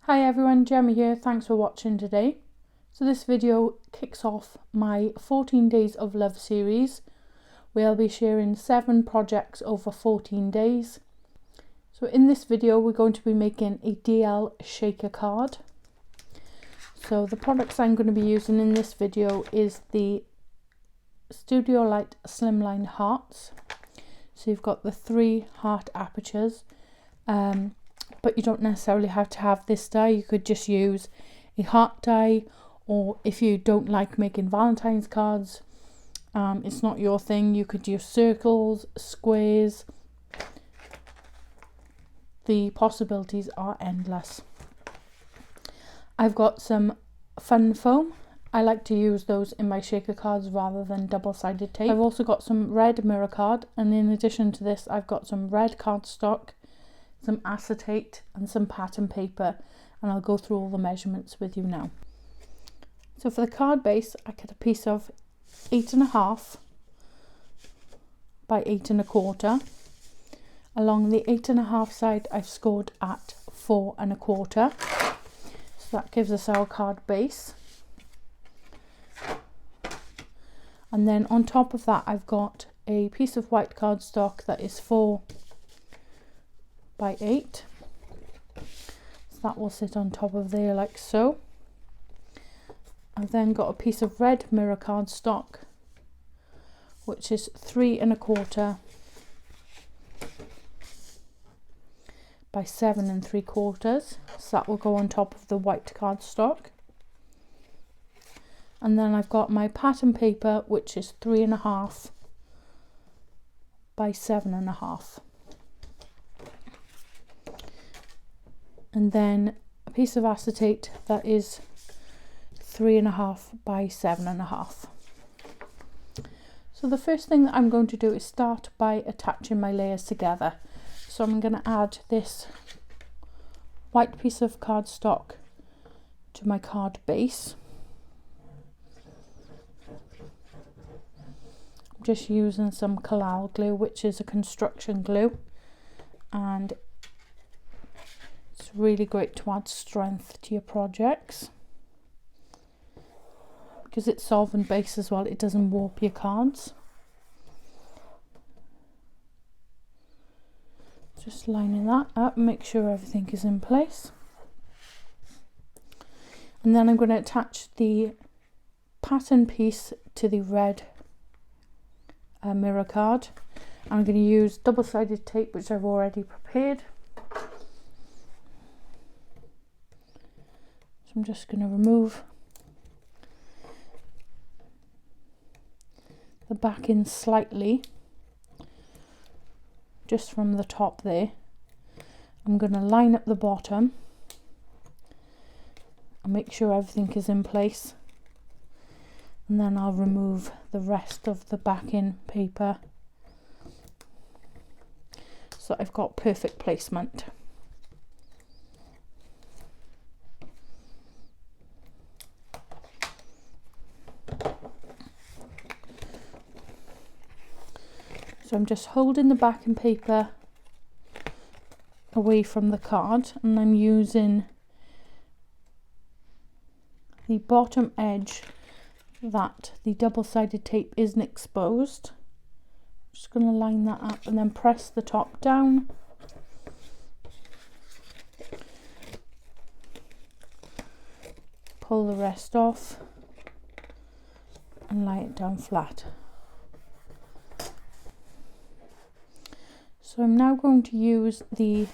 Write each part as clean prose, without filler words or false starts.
Hi everyone, Gemma here. Thanks for watching today. So this video kicks off my 14 Days of Love series. We'll be sharing 7 projects over 14 days. So in this video we're going to be making a DL shaker card. So the products I'm going to be using in this video is the Studio Light Slimline Hearts. So you've got the 3 heart apertures. But you don't necessarily have to have this die. You could just use a heart die, or if you don't like making Valentine's cards, it's not your thing, you could use circles, squares. The possibilities are endless. I've got some fun foam. I like to use those in my shaker cards rather than double-sided tape. I've also got some red mirror card, and in addition to this I've got some red cardstock, some acetate and some pattern paper, and I'll go through all the measurements with you now. So for the card base, I cut a piece of 8.5 by 8 1/4. Along the 8.5 side I've scored at 4 1/4, so that gives us our card base. And then on top of that I've got a piece of white cardstock that is 4 by 8, so that will sit on top of there like so. I've then got a piece of red mirror cardstock which is 3 1/4 by 7 3/4, so that will go on top of the white cardstock. And then I've got my pattern paper which is 3.5 by 7.5. And then a piece of acetate that is 3.5 by 7.5. So the first thing that I'm going to do is start by attaching my layers together. So I'm going to add this white piece of cardstock to my card base. I'm just using some Collal glue, which is a construction glue, and it's really great to add strength to your projects because it's solvent based as well. It doesn't warp your cards. Just lining that up, make sure everything is in place. And then I'm going to attach the pattern piece to the red mirror card. I'm going to use double-sided tape which I've already prepared. So I'm just going to remove the backing slightly, just from the top there. I'm going to line up the bottom and make sure everything is in place, and then I'll remove the rest of the backing paper so I've got perfect placement. So I'm just holding the backing paper away from the card, and I'm using the bottom edge that the double-sided tape isn't exposed. I'm just going to line that up and then press the top down. Pull the rest off and lay it down flat. So I'm now going to use the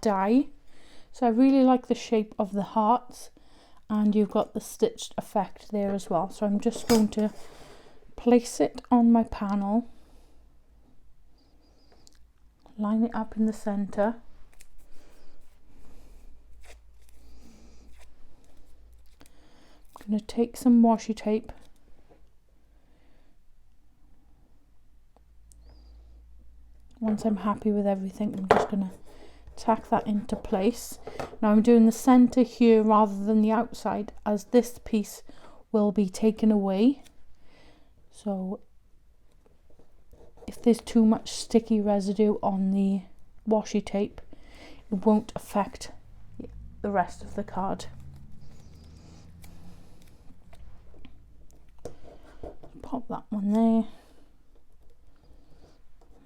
die. So I really like the shape of the hearts, and you've got the stitched effect there as well. So I'm just going to place it on my panel, line it up in the center, I'm going to take some washi tape once I'm happy with everything. I'm just going to tack that into place. Now I'm doing the center here rather than the outside, as this piece will be taken away. So if there's too much sticky residue on the washi tape, it won't affect the rest of the card. Pop that one there,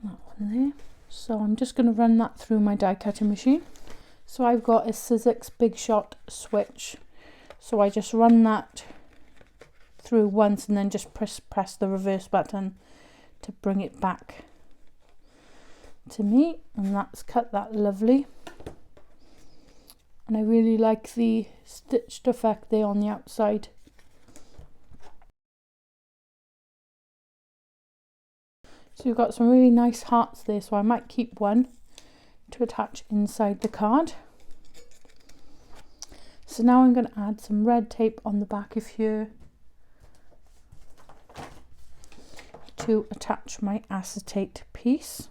that one there. So I'm just going to run that through my die cutting machine. So I've got a Sizzix Big Shot switch, so I just run that through once and then just press the reverse button to bring it back to me, and that's cut that lovely. And I really like the stitched effect there on the outside. So you've got some really nice hearts there, so I might keep one to attach inside the card. So now I'm going to add some red tape on the back of here to attach my acetate piece.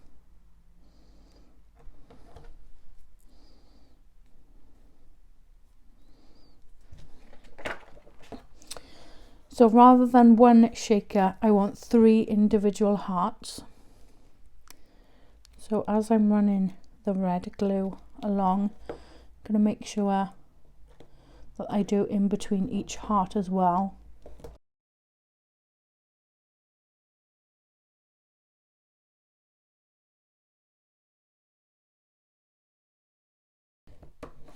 So rather than one shaker, I want 3 individual hearts. So as I'm running the red glue along, I'm going to make sure that I do in between each heart as well.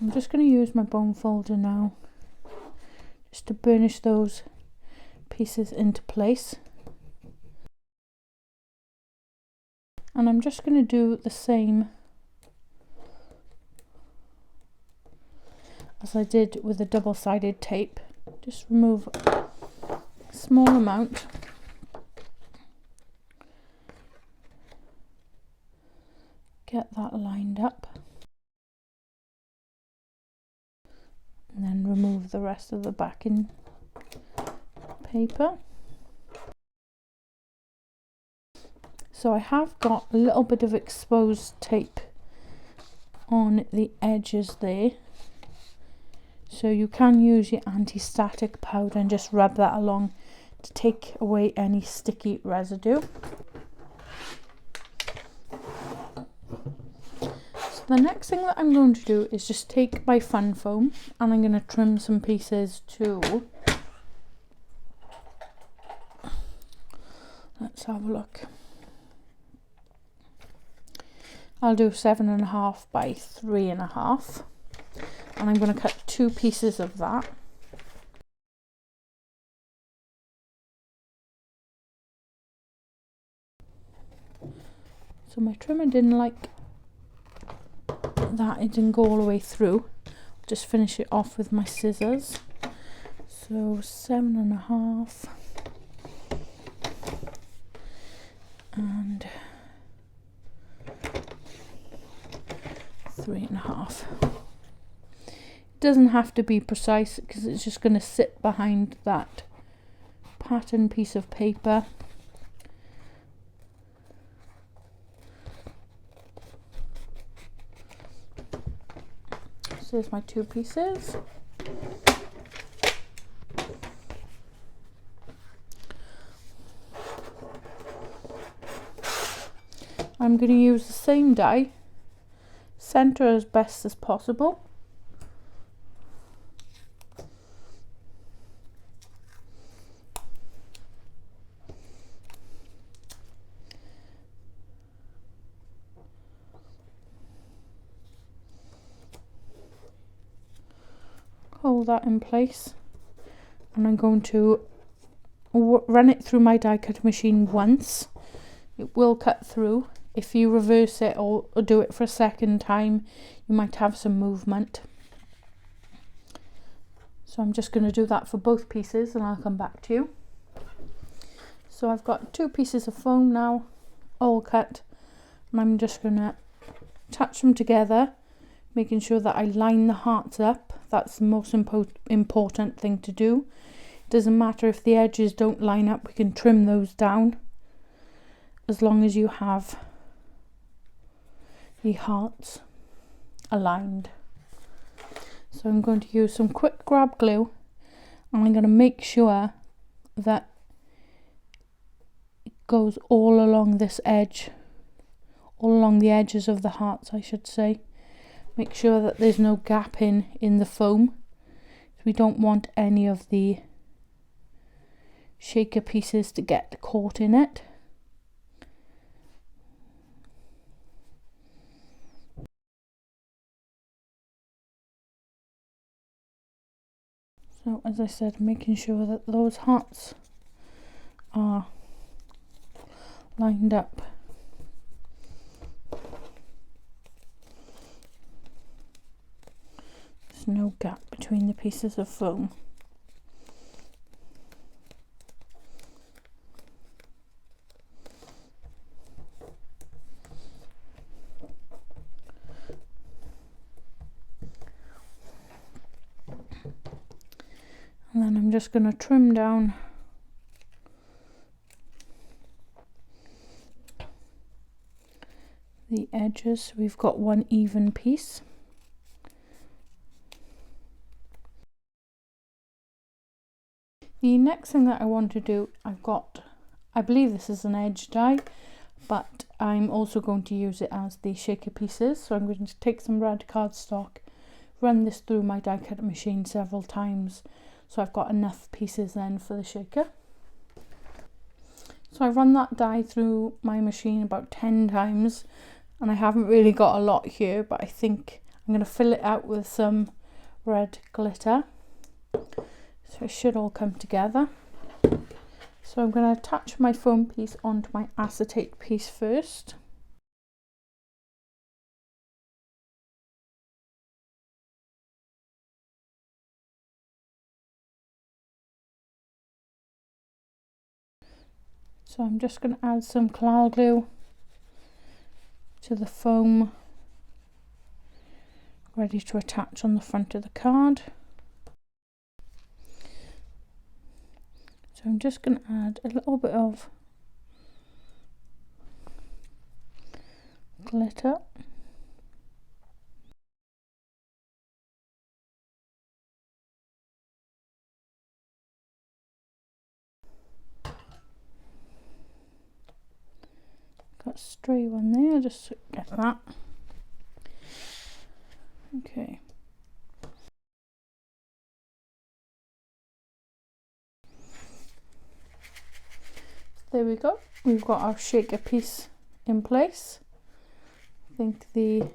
I'm just going to use my bone folder now just to burnish those pieces into place. And I'm just going to do the same as I did with the double-sided tape. Just remove a small amount. Get that lined up. And then remove the rest of the backing paper. So I have got a little bit of exposed tape on the edges there, so you can use your anti-static powder and just rub that along to take away any sticky residue. So the next thing that I'm going to do is just take my fun foam and I'm going to trim some pieces too. Let's have a look. I'll do 7.5 by 3.5, and I'm going to cut 2 pieces of that. So my trimmer didn't like that, it didn't go all the way through. I'll just finish it off with my scissors. So 7.5 and 3.5. It doesn't have to be precise because it's just going to sit behind that pattern piece of paper. So there's my 2 pieces. I'm going to use the same die, center as best as possible. Hold that in place, and I'm going to run it through my die cut machine once. It will cut through. If you reverse it or do it for a second time, you might have some movement. So I'm just going to do that for both pieces and I'll come back to you. So I've got 2 pieces of foam now, all cut, and I'm just going to attach them together, making sure that I line the hearts up. That's the most important thing to do. It doesn't matter if the edges don't line up, we can trim those down as long as you have the hearts aligned. So I'm going to use some quick grab glue and I'm going to make sure that it goes all along this edge, all along the edges of the hearts I should say. Make sure that there's no gap in the foam. We don't want any of the shaker pieces to get caught in it. So as I said, making sure that those hearts are lined up. There's no gap between the pieces of foam. And then I'm just going to trim down the edges so we've got one even piece. The next thing that I want to do, I believe this is an edge die, but I'm also going to use it as the shaker pieces. So I'm going to take some red cardstock, run this through my die cut machine several times, so I've got enough pieces then for the shaker. So I run that die through my machine about 10 times, and I haven't really got a lot here, but I think I'm going to fill it out with some red glitter. So it should all come together. So I'm going to attach my foam piece onto my acetate piece first. So I'm just going to add some clal glue to the foam, ready to attach on the front of the card. So I'm just going to add a little bit of glitter. Got a stray one there, just get that. Okay. There we go. We've got our shaker piece in place. I think the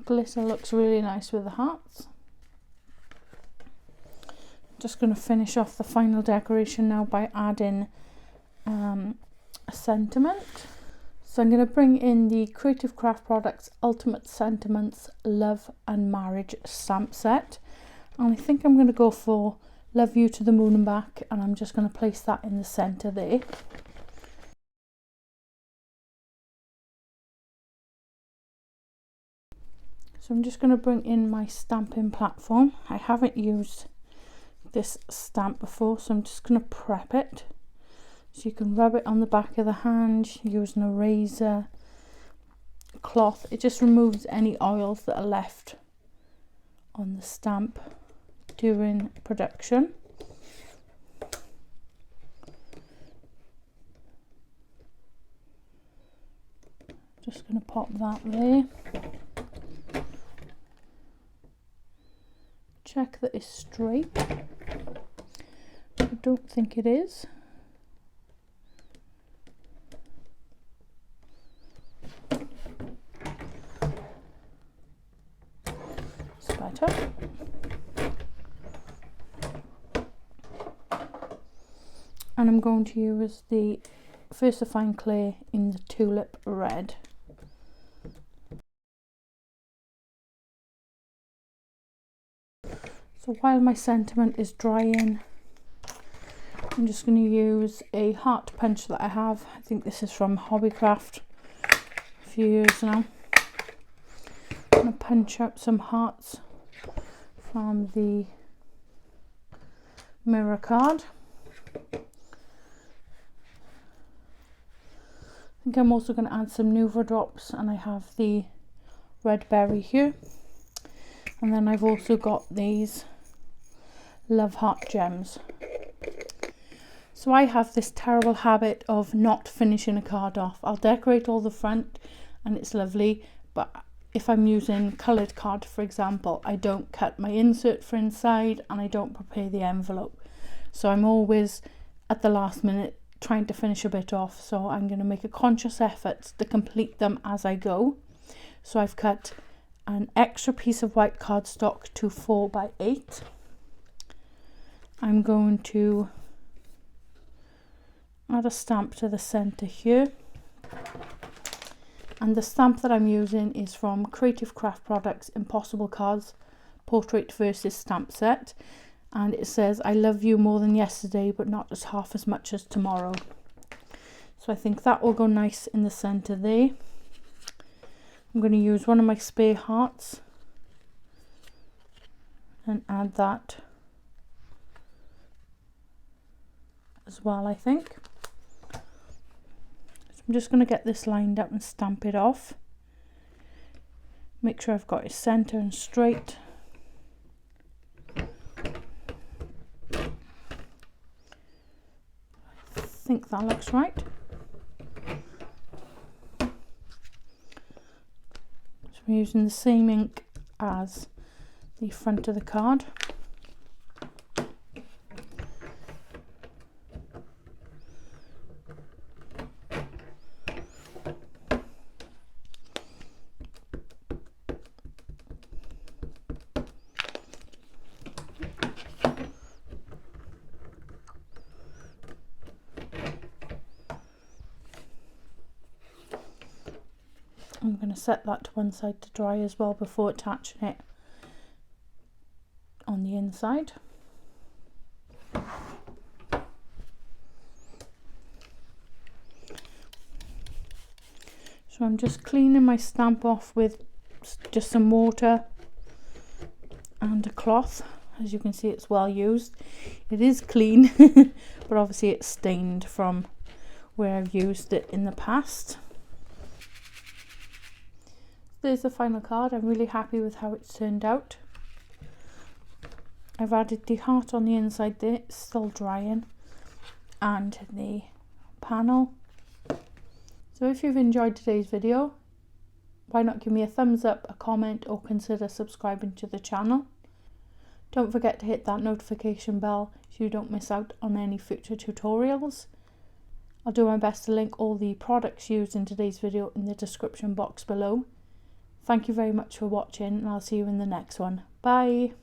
glitter looks really nice with the hearts. Just going to finish off the final decoration now by adding a sentiment. So I'm going to bring in the Creative Craft Products Ultimate Sentiments Love and Marriage stamp set, and I think I'm going to go for Love You to the Moon and Back, and I'm just going to place that in the centre there. So I'm just going to bring in my stamping platform. I haven't used this stamp before, so I'm just going to prep it. So you can rub it on the back of the hand using a razor, cloth. It just removes any oils that are left on the stamp during production. Just going to pop that there. Check that it's straight. I don't think it is. It's better. And I'm going to use the VersaFine clay in the tulip red. So while my sentiment is drying, I'm just going to use a heart punch that I have. I think this is from Hobbycraft a few years now. I'm going to punch out some hearts from the mirror card. I think I'm also going to add some Nuva drops, and I have the red berry here. And then I've also got these Love Heart gems. So I have this terrible habit of not finishing a card off. I'll decorate all the front and it's lovely. But if I'm using coloured card, for example, I don't cut my insert for inside and I don't prepare the envelope. So I'm always at the last minute trying to finish a bit off. So I'm going to make a conscious effort to complete them as I go. So I've cut an extra piece of white cardstock to 4x8. I'm going to add a stamp to the centre here. And the stamp that I'm using is from Creative Craft Products Impossible Cards Portrait versus Stamp Set. And it says, I love you more than yesterday, but not as half as much as tomorrow. So I think that will go nice in the centre there. I'm going to use one of my spare hearts and add that as well, I think. I'm just going to get this lined up and stamp it off. Make sure I've got it centre and straight. I think that looks right. So I'm using the same ink as the front of the card. I'm going to set that to one side to dry as well before attaching it on the inside. So I'm just cleaning my stamp off with just some water and a cloth. As you can see, it's well used. It is clean, but obviously it's stained from where I've used it in the past. There's the final card. I'm really happy with how it's turned out. I've added the heart on the inside there, it's still drying, and the panel. So if you've enjoyed today's video, why not give me a thumbs up, a comment, or consider subscribing to the channel. Don't forget to hit that notification bell so you don't miss out on any future tutorials. I'll do my best to link all the products used in today's video in the description box below. Thank you very much for watching, and I'll see you in the next one. Bye!